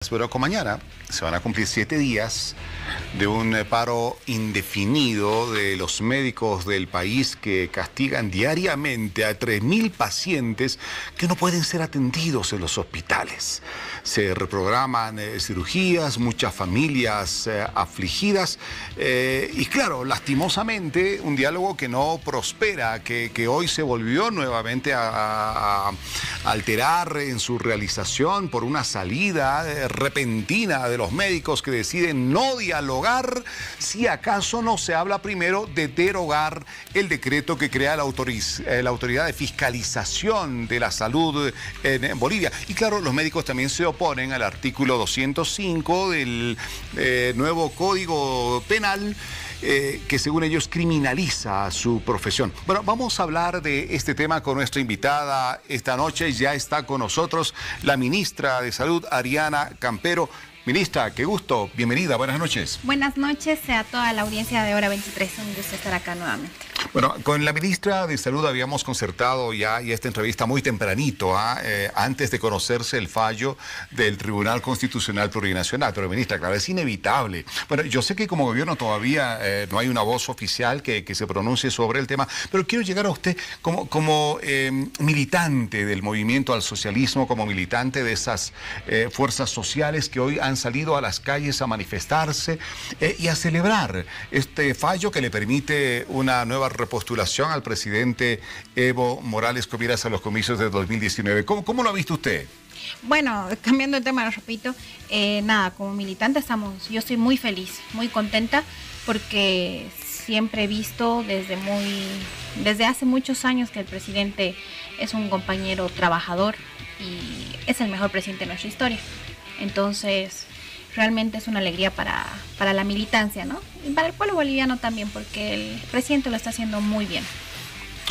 Pero con mañana se van a cumplir 7 días de un paro indefinido de los médicos del país que castigan diariamente a 3.000 pacientes que no pueden ser atendidos en los hospitales. Se reprograman cirugías, muchas familias afligidas y claro, lastimosamente un diálogo que no prospera, que hoy se volvió nuevamente a alterar en su realización por una salida repentina de los médicos que deciden no dialogar si acaso no se habla primero de derogar el decreto que crea la autoridad de fiscalización de la salud en Bolivia. Y claro, los médicos también se oponen al artículo 205 del nuevo Código Penal, que según ellos criminaliza su profesión. Bueno, vamos a hablar de este tema con nuestra invitada esta noche. Ya está con nosotros la ministra de Salud, Ariana Campero. Ministra, qué gusto, bienvenida, buenas noches. Buenas noches a toda la audiencia de Hora 23, un gusto estar acá nuevamente. Bueno, con la ministra de Salud habíamos concertado ya esta entrevista muy tempranito, antes de conocerse el fallo del Tribunal Constitucional Plurinacional. Pero ministra, claro, es inevitable. Bueno, yo sé que como gobierno todavía no hay una voz oficial que se pronuncie sobre el tema, pero quiero llegar a usted como militante del movimiento al socialismo, como militante de esas fuerzas sociales que hoy han salido a las calles a manifestarse y a celebrar este fallo que le permite una nueva repostulación al presidente Evo Morales Comienza a los comicios de 2019. ¿Cómo lo ha visto usted? Bueno, cambiando de tema, repito, nada, como militante yo estoy muy feliz, muy contenta, porque siempre he visto desde hace muchos años que el presidente es un compañero trabajador y es el mejor presidente de nuestra historia. Entonces, realmente es una alegría para la militancia, ¿no? Y para el pueblo boliviano también, porque el presidente lo está haciendo muy bien.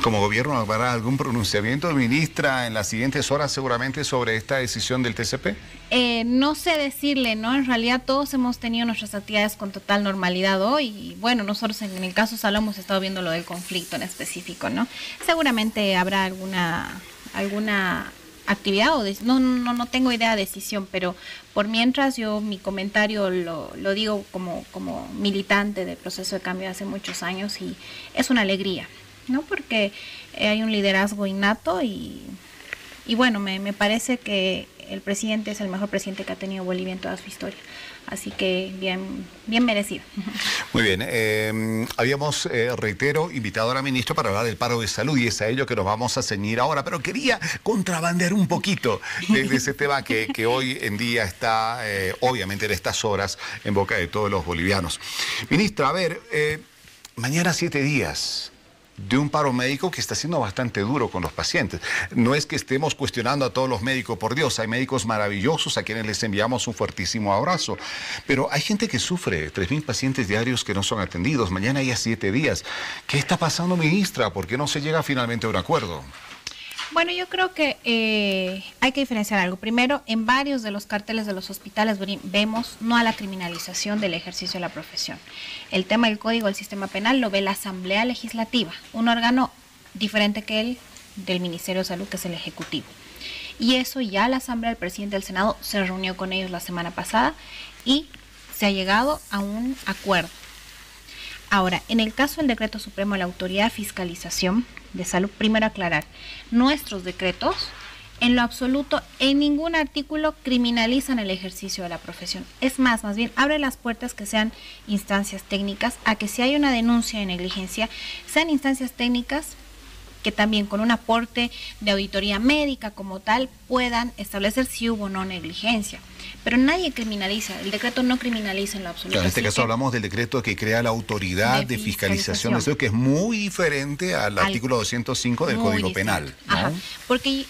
¿Como gobierno habrá algún pronunciamiento, ministra, en las siguientes horas seguramente sobre esta decisión del TCP? No sé decirle, ¿no? En realidad todos hemos tenido nuestras actividades con total normalidad hoy y bueno, nosotros en el caso Salud hemos estado viendo lo del conflicto en específico, ¿no? Seguramente habrá alguna actividad o no tengo idea de decisión, pero por mientras yo mi comentario lo digo como militante del proceso de cambio de hace muchos años y es una alegría, ¿no? Porque hay un liderazgo innato y bueno, me parece que el presidente es el mejor presidente que ha tenido Bolivia en toda su historia. Así que bien merecido. Muy bien. Habíamos, reitero, invitado a la ministra para hablar del paro de salud y es a ello que nos vamos a ceñir ahora. Pero quería contrabandear un poquito de ese tema que hoy en día está, obviamente en estas horas, en boca de todos los bolivianos. Ministra, a ver, mañana 7 días de un paro médico que está siendo bastante duro con los pacientes. No es que estemos cuestionando a todos los médicos, por Dios, hay médicos maravillosos a quienes les enviamos un fuertísimo abrazo, pero hay gente que sufre, 3.000 pacientes diarios que no son atendidos, mañana ya 7 días. ¿Qué está pasando, ministra? ¿Por qué no se llega finalmente a un acuerdo? Bueno, yo creo que hay que diferenciar algo. Primero, en varios de los carteles de los hospitales vemos no a la criminalización del ejercicio de la profesión. El tema del Código del Sistema Penal lo ve la Asamblea Legislativa, un órgano diferente que el del Ministerio de Salud, que es el Ejecutivo. Y eso ya la Asamblea, el presidente del Senado se reunió con ellos la semana pasada y se ha llegado a un acuerdo. Ahora, en el caso del Decreto Supremo de la Autoridad de Fiscalización de Salud, primero aclarar, nuestros decretos en lo absoluto, en ningún artículo criminalizan el ejercicio de la profesión. Es más bien abre las puertas que sean instancias técnicas a que si hay una denuncia de negligencia, sean instancias técnicas que también con un aporte de auditoría médica como tal puedan establecer si hubo o no negligencia. Pero nadie criminaliza, el decreto no criminaliza en lo absoluto. Claro, en este caso hablamos del decreto que crea la autoridad de fiscalización de salud, que es muy diferente al artículo 205 del Código Penal, ¿no? Ajá, porque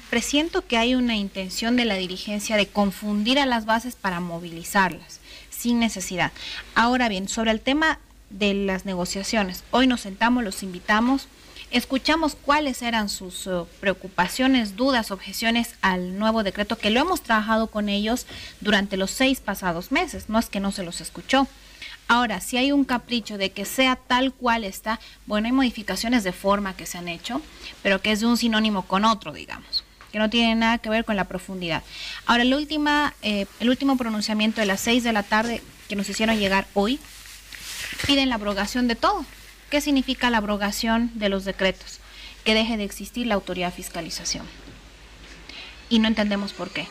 presiento que hay una intención de la dirigencia de confundir a las bases para movilizarlas, sin necesidad. Ahora bien, sobre el tema de las negociaciones, hoy nos sentamos, los invitamos, escuchamos cuáles eran sus preocupaciones, dudas, objeciones al nuevo decreto, que lo hemos trabajado con ellos durante los 6 pasados meses, no es que no se los escuchó. Ahora, si hay un capricho de que sea tal cual está, bueno, hay modificaciones de forma que se han hecho, pero que es de un sinónimo con otro, digamos. que no tiene nada que ver con la profundidad. Ahora, el último pronunciamiento de las 6 de la tarde que nos hicieron llegar hoy, piden la abrogación de todo. ¿Qué significa la abrogación de los decretos? Que deje de existir la autoridad de fiscalización. Y no entendemos por qué.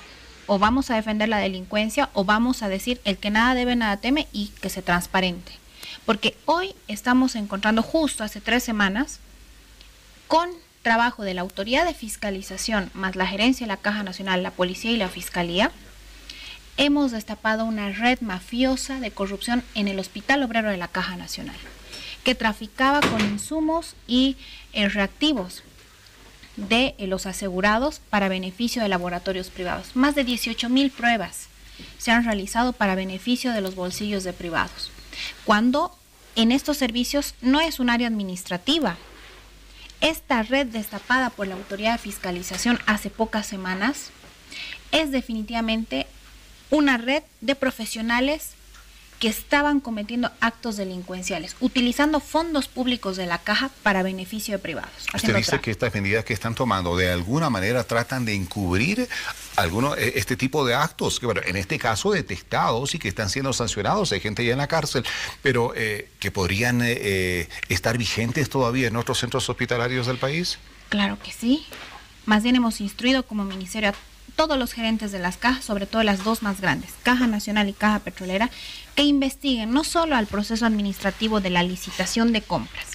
O vamos a defender la delincuencia o vamos a decir el que nada debe, nada teme y que se transparente. Porque hoy estamos encontrando justo hace 3 semanas con trabajo de la autoridad de fiscalización más la gerencia de la Caja Nacional, la policía y la fiscalía, hemos destapado una red mafiosa de corrupción en el Hospital Obrero de la Caja Nacional, que traficaba con insumos y reactivos de los asegurados para beneficio de laboratorios privados. Más de 18,000 pruebas se han realizado para beneficio de los bolsillos de privados, cuando en estos servicios no es un área administrativa. Esta red destapada por la autoridad de fiscalización hace pocas semanas es definitivamente una red de profesionales que estaban cometiendo actos delincuenciales, utilizando fondos públicos de la caja para beneficio de privados. Usted dice que estas medidas que están tomando de alguna manera tratan de encubrir este tipo de actos, que bueno, en este caso detectados y que están siendo sancionados, hay gente ya en la cárcel, pero que podrían estar vigentes todavía en otros centros hospitalarios del país. Claro que sí. Más bien hemos instruido como ministerio a todos los gerentes de las cajas, sobre todo las dos más grandes, Caja Nacional y Caja Petrolera, que investiguen no solo al proceso administrativo de la licitación de compras,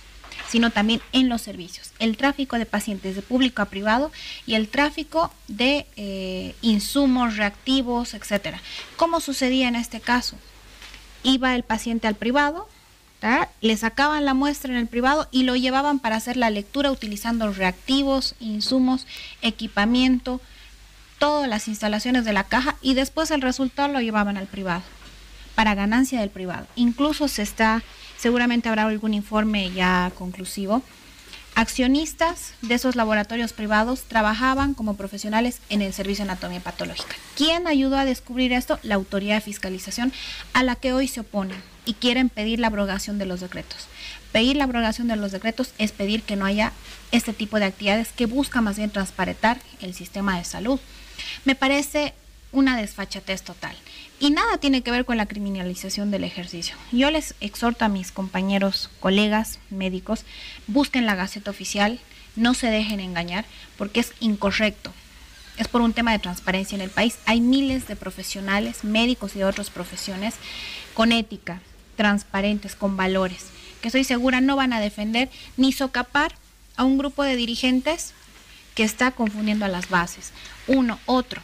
sino también en los servicios, el tráfico de pacientes de público a privado y el tráfico de insumos reactivos, etcétera. ¿Cómo sucedía en este caso? Iba el paciente al privado, ¿verdad? Le sacaban la muestra en el privado y lo llevaban para hacer la lectura utilizando reactivos, insumos, equipamiento, todas las instalaciones de la caja, y después el resultado lo llevaban al privado, para ganancia del privado. Incluso seguramente habrá algún informe ya conclusivo. Accionistas de esos laboratorios privados trabajaban como profesionales en el servicio de anatomía patológica. ¿Quién ayudó a descubrir esto? La autoridad de fiscalización, a la que hoy se oponen y quieren pedir la abrogación de los decretos. Pedir la abrogación de los decretos es pedir que no haya este tipo de actividades que busca más bien transparentar el sistema de salud. Me parece una desfachatez total. Y nada tiene que ver con la criminalización del ejercicio. Yo les exhorto a mis compañeros, colegas médicos, busquen la Gaceta Oficial, no se dejen engañar, porque es incorrecto. Es por un tema de transparencia en el país. Hay miles de profesionales, médicos y de otras profesiones, con ética, transparentes, con valores, que estoy segura no van a defender ni socapar a un grupo de dirigentes que está confundiendo a las bases. Uno, otro.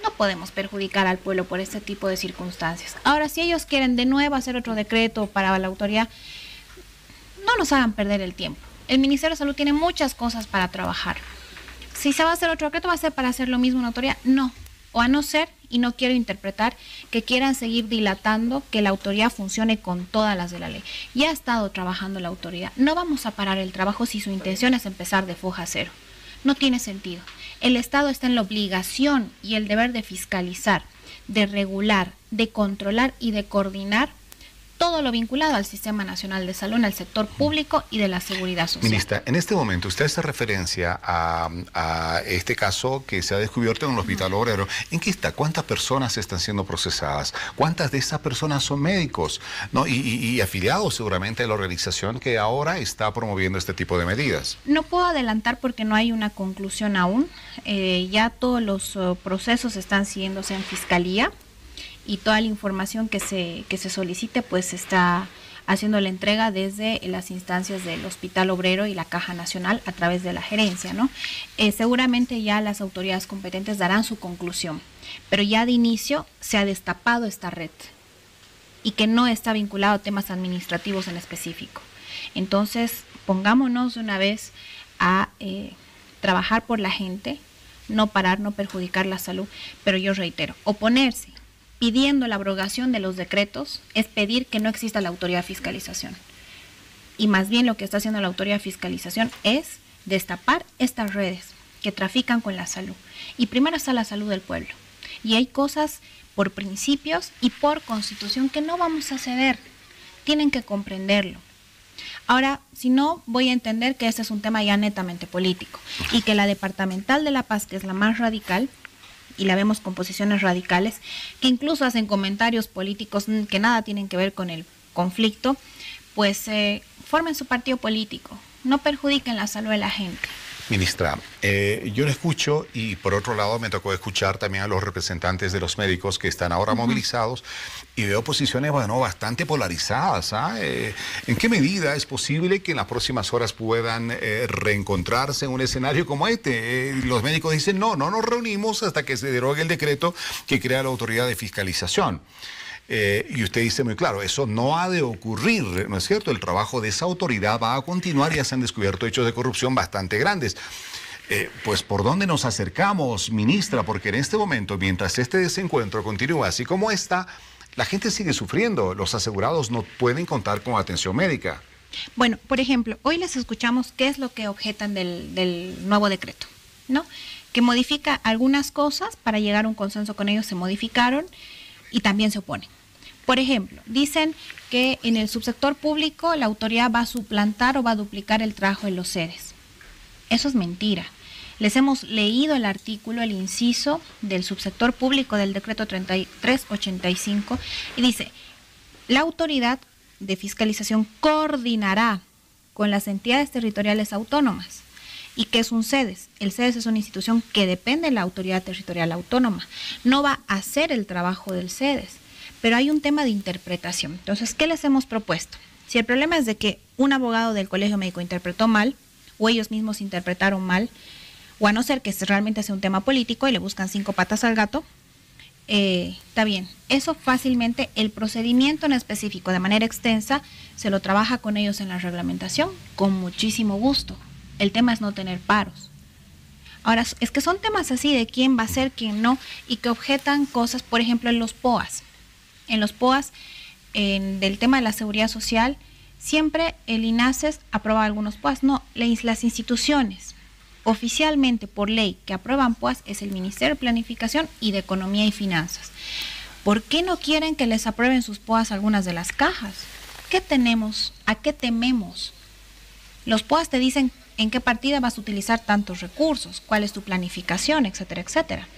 No podemos perjudicar al pueblo por este tipo de circunstancias. Ahora, si ellos quieren de nuevo hacer otro decreto para la autoridad, no nos hagan perder el tiempo. El Ministerio de Salud tiene muchas cosas para trabajar. Si se va a hacer otro decreto, ¿va a ser para hacer lo mismo una autoridad? No. O a no ser, y no quiero interpretar, que quieran seguir dilatando que la autoridad funcione con todas las de la ley. Ya ha estado trabajando la autoridad. No vamos a parar el trabajo si su intención es empezar de foja cero. No tiene sentido. El Estado está en la obligación y el deber de fiscalizar, de regular, de controlar y de coordinar todo lo vinculado al Sistema Nacional de Salud, al sector público y de la seguridad social. Ministra, en este momento usted hace referencia a este caso que se ha descubierto en el Hospital Obrero. ¿En qué está? ¿Cuántas personas están siendo procesadas? ¿Cuántas de esas personas son médicos? ¿No? Y afiliados seguramente a la organización que ahora está promoviendo este tipo de medidas. No puedo adelantar porque no hay una conclusión aún. Ya todos los procesos están siguiéndose en Fiscalía. Y toda la información que se solicite, pues se está haciendo la entrega desde las instancias del Hospital Obrero y la Caja Nacional a través de la gerencia, ¿no? Seguramente ya las autoridades competentes darán su conclusión, pero ya de inicio se ha destapado esta red y que no está vinculado a temas administrativos en específico. Entonces, pongámonos de una vez a trabajar por la gente, no parar, no perjudicar la salud, pero yo reitero, oponerse pidiendo la abrogación de los decretos es pedir que no exista la autoridad de fiscalización. Y más bien lo que está haciendo la autoridad de fiscalización es destapar estas redes que trafican con la salud. Y primero está la salud del pueblo. Y hay cosas por principios y por constitución que no vamos a ceder. Tienen que comprenderlo. Ahora, si no, voy a entender que este es un tema ya netamente político y que la departamental de La Paz, que es la más radical, y la vemos con posiciones radicales, que incluso hacen comentarios políticos que nada tienen que ver con el conflicto, pues formen su partido político, no perjudiquen la salud de la gente. Ministra, yo le escucho y por otro lado me tocó escuchar también a los representantes de los médicos que están ahora movilizados y veo posiciones, bueno, bastante polarizadas. ¿En qué medida es posible que en las próximas horas puedan reencontrarse en un escenario como este? Los médicos dicen, no nos reunimos hasta que se derogue el decreto que crea la autoridad de fiscalización. Y usted dice muy claro, eso no ha de ocurrir, ¿no es cierto? El trabajo de esa autoridad va a continuar, ya se han descubierto hechos de corrupción bastante grandes. Pues, ¿por dónde nos acercamos, ministra? Porque en este momento, mientras este desencuentro continúa así como está, la gente sigue sufriendo, los asegurados no pueden contar con atención médica. Bueno, por ejemplo, hoy les escuchamos qué es lo que objetan del nuevo decreto, ¿no? Que modifica algunas cosas, para llegar a un consenso con ellos se modificaron y también se oponen. Por ejemplo, dicen que en el subsector público la autoridad va a suplantar o va a duplicar el trabajo de los sedes. Eso es mentira. Les hemos leído el artículo, el inciso del subsector público del decreto 3385 y dice, la autoridad de fiscalización coordinará con las entidades territoriales autónomas. ¿Y qué es un SEDES? El SEDES es una institución que depende de la autoridad territorial autónoma. No va a hacer el trabajo del SEDES. Pero hay un tema de interpretación. Entonces, ¿qué les hemos propuesto? Si el problema es de que un abogado del colegio médico interpretó mal, o ellos mismos interpretaron mal, o a no ser que realmente sea un tema político y le buscan 5 patas al gato, está bien. Eso fácilmente, el procedimiento en específico, de manera extensa, se lo trabaja con ellos en la reglamentación, con muchísimo gusto. El tema es no tener paros. Ahora, es que son temas así de quién va a ser, quién no, y que objetan cosas, por ejemplo, en los POAS. En los POAS, del tema de la seguridad social, siempre el INASES aprueba algunos POAS. No, las instituciones oficialmente por ley que aprueban POAS es el Ministerio de Planificación y de Economía y Finanzas. ¿Por qué no quieren que les aprueben sus POAS algunas de las cajas? ¿Qué tenemos? ¿A qué tememos? Los POAS te dicen en qué partida vas a utilizar tantos recursos, cuál es tu planificación, etcétera, etcétera.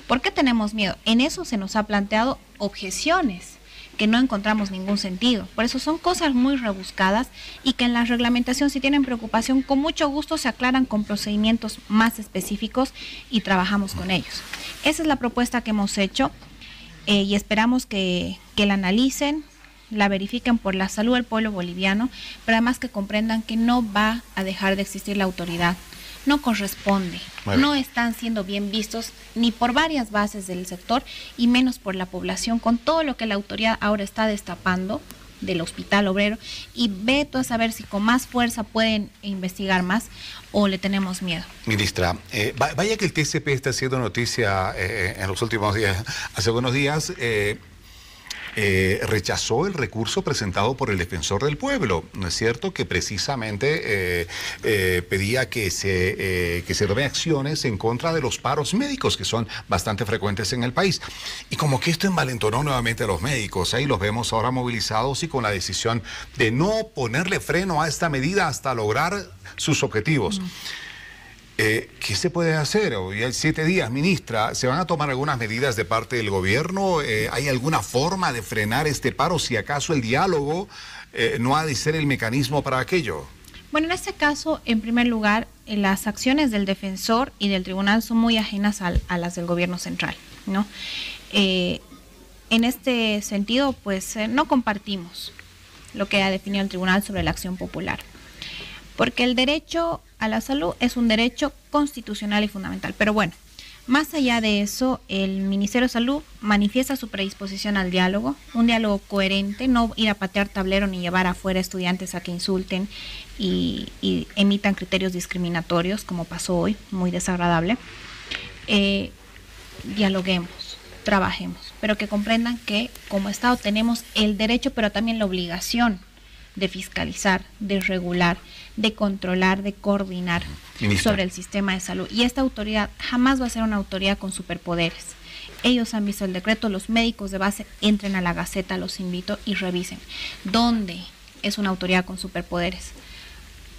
¿Por qué tenemos miedo? En eso se nos ha planteado objeciones que no encontramos ningún sentido. Por eso son cosas muy rebuscadas y que en la reglamentación, si tienen preocupación, con mucho gusto se aclaran con procedimientos más específicos y trabajamos con ellos. Esa es la propuesta que hemos hecho y esperamos que la analicen, la verifiquen por la salud del pueblo boliviano, pero además que comprendan que no va a dejar de existir la autoridad. No corresponde, no están siendo bien vistos ni por varias bases del sector y menos por la población, con todo lo que la autoridad ahora está destapando del Hospital Obrero, y veto a saber si con más fuerza pueden investigar más o le tenemos miedo. Ministra, vaya que el TCP está haciendo noticia en los últimos días. Hace unos días rechazó el recurso presentado por el Defensor del Pueblo, ¿no es cierto? Que precisamente pedía que se tomen acciones en contra de los paros médicos, que son bastante frecuentes en el país. Y como que esto envalentonó nuevamente a los médicos, ahí los vemos ahora movilizados y con la decisión de no ponerle freno a esta medida hasta lograr sus objetivos. ¿Qué se puede hacer? Hoy hay 7 días, ministra. ¿Se van a tomar algunas medidas de parte del gobierno? ¿Hay alguna forma de frenar este paro? Si acaso el diálogo no ha de ser el mecanismo para aquello. Bueno, en este caso, en primer lugar, las acciones del defensor y del tribunal son muy ajenas a las del gobierno central, ¿no? En este sentido, pues no compartimos lo que ha definido el tribunal sobre la acción popular. Porque el derecho a la salud es un derecho constitucional y fundamental. Pero bueno, más allá de eso, el Ministerio de Salud manifiesta su predisposición al diálogo, un diálogo coherente, no ir a patear tablero ni llevar afuera estudiantes a que insulten y emitan criterios discriminatorios, como pasó hoy, muy desagradable. Dialoguemos, trabajemos, pero que comprendan que como Estado tenemos el derecho, pero también la obligación de fiscalizar, de regular, de controlar, de coordinar sobre el sistema de salud. Y esta autoridad jamás va a ser una autoridad con superpoderes. Ellos han visto el decreto, los médicos de base entren a la Gaceta, los invito y revisen. ¿Dónde? es una autoridad con superpoderes.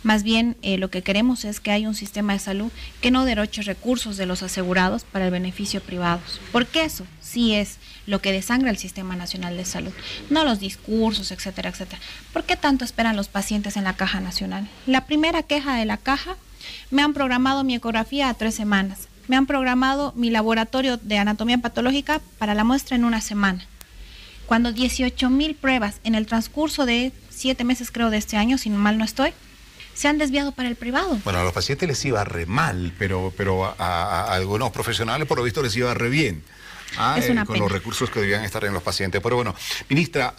Más bien, lo que queremos es que haya un sistema de salud que no derroche recursos de los asegurados para el beneficio privados, porque eso sí es lo que desangra el Sistema Nacional de Salud, no los discursos, etcétera, etcétera. ¿Por qué tanto esperan los pacientes en la Caja Nacional? La primera queja de la Caja: me han programado mi ecografía a 3 semanas, me han programado mi laboratorio de anatomía patológica para la muestra en 1 semana. Cuando 18,000 pruebas en el transcurso de 7 meses, creo, de este año, si mal no estoy, se han desviado para el privado. Bueno, a los pacientes les iba re mal, pero a algunos profesionales por lo visto les iba re bien. Es una con pena. los recursos que debían estar en los pacientes. Pero bueno, ministra,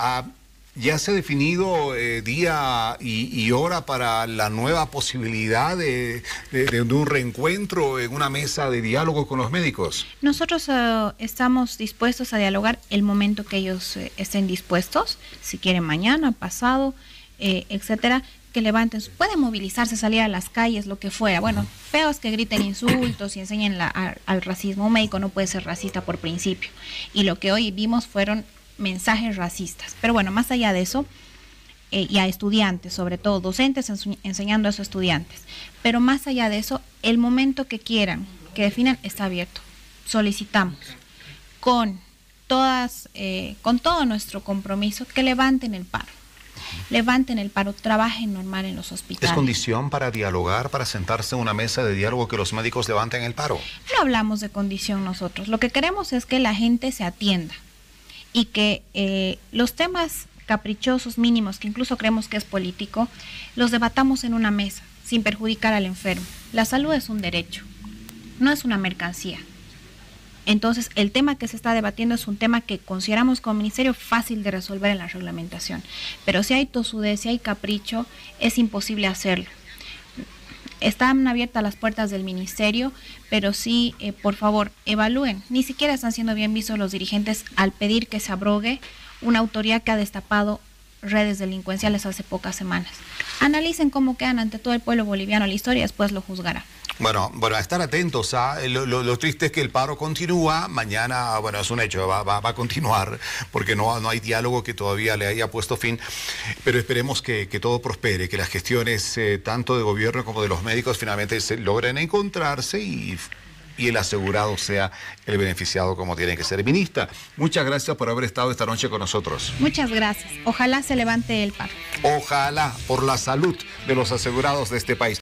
¿ya se ha definido día y hora para la nueva posibilidad de un reencuentro en una mesa de diálogo con los médicos? Nosotros estamos dispuestos a dialogar el momento que ellos estén dispuestos, si quieren mañana, pasado, etcétera, que levanten, pueden movilizarse, salir a las calles, lo que fuera. Bueno, feo es que griten insultos y enseñen al racismo. Un médico no puede ser racista por principio. Y lo que hoy vimos fueron mensajes racistas. Pero bueno, más allá de eso, y a estudiantes, sobre todo docentes enseñando a esos estudiantes. Pero más allá de eso, el momento que quieran, que definan, está abierto. Solicitamos con todo nuestro compromiso que levanten el paro. Levanten el paro, trabajen normal en los hospitales. ¿Es condición para dialogar, para sentarse en una mesa de diálogo, que los médicos levanten el paro? No hablamos de condición nosotros. Lo que queremos es que la gente se atienda y que los temas caprichosos mínimos, que incluso creemos que es político, los debatamos en una mesa, sin perjudicar al enfermo. La salud es un derecho, no es una mercancía. Entonces, el tema que se está debatiendo es un tema que consideramos como ministerio fácil de resolver en la reglamentación. Pero si hay tosudez, si hay capricho, es imposible hacerlo. Están abiertas las puertas del ministerio, pero sí, por favor, evalúen. Ni siquiera están siendo bien vistos los dirigentes al pedir que se abrogue una autoridad que ha destapado redes delincuenciales hace pocas semanas. Analicen cómo quedan ante todo el pueblo boliviano la historia y después lo juzgará. Bueno, a estar atentos. Lo triste es que el paro continúa. Mañana, bueno, es un hecho, va a continuar, porque no hay diálogo que todavía le haya puesto fin. Pero esperemos que todo prospere, que las gestiones tanto de gobierno como de los médicos finalmente se logren encontrarse y el asegurado sea el beneficiado como tiene que ser. Ministra, muchas gracias por haber estado esta noche con nosotros. Muchas gracias. Ojalá se levante el paro. Ojalá, por la salud de los asegurados de este país.